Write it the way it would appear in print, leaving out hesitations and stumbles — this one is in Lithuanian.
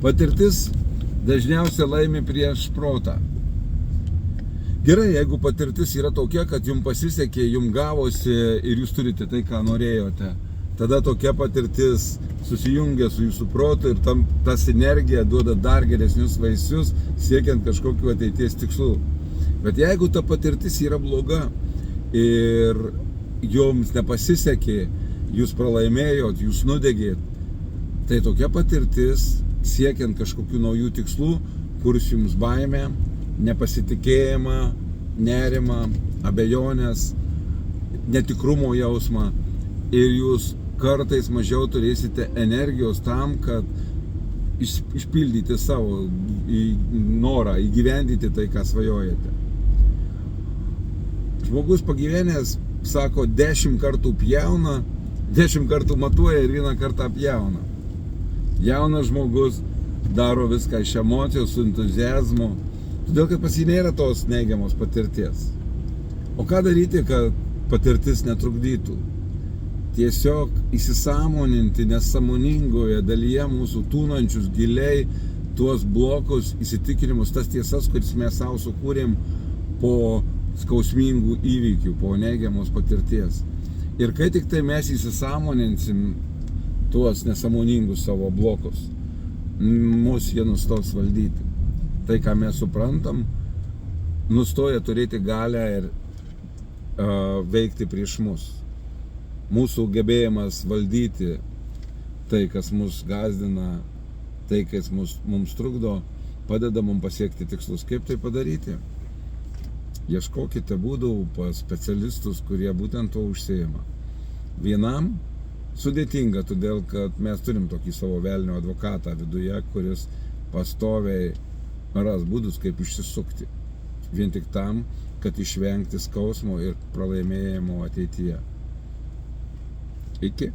Patirtis dažniausiai laimi prieš protą. Gerai, jeigu patirtis yra tokia, kad jums pasisekė, jums gavosi ir jūs turite tai, ką norėjote, tada tokia patirtis susijungia su jūsų protu ir ta sinergija duoda dar geresnius vaisius, siekiant kažkokiu ateities tikslų. Bet jeigu ta patirtis yra bloga ir jums nepasisekė, jūs pralaimėjot, jūs nudegėt, tai tokia patirtis, siekiant kažkokių naujų tikslų, kurs jums baimę, nepasitikėjimą, nerimą, abejonės, netikrumo jausmą ir jūs kartais mažiau turėsite energijos tam, kad išpildyti savo norą, įgyvendyti tai, ką svajojate. Žmogus pagyvenęs, sako, 10 kartų pjauna, 10 kartų matuoja ir 1 kartą pjauna. Jaunas žmogus daro viską iš emocijos, su entuziazmu, todėl kad pas jį nėra tos neigiamos patirties. O ką daryti, kad patirtis netrukdytų? Tiesiog įsisąmoninti nesąmoningoje dalyje mūsų tūnančius giliai tuos blokus, įsitikinimus, tas tiesas, kuris mes savo sukūrėm po skausmingų įvykių, po neigiamos patirties. Ir kai tik tai mes įsisąmoninsim tuos nesąmoningus savo blokus, mus jie nustos valdyti. Tai, ką mes suprantam, nustoja turėti galę ir veikti prieš mus. Mūsų gebėjimas valdyti tai, kas mus gazdina, tai, kas mums trukdo, padeda mums pasiekti tikslus. Kaip tai padaryti? Ieškokite būdų pas specialistus, kurie būtent to užsiima. Vienam sudėtinga, todėl kad mes turim tokį savo velnio advokatą viduje, kuris pastoviai ras būdus, kaip išsisukti. Vien tik tam, kad išvengti skausmo ir pralaimėjimo ateityje. Iki.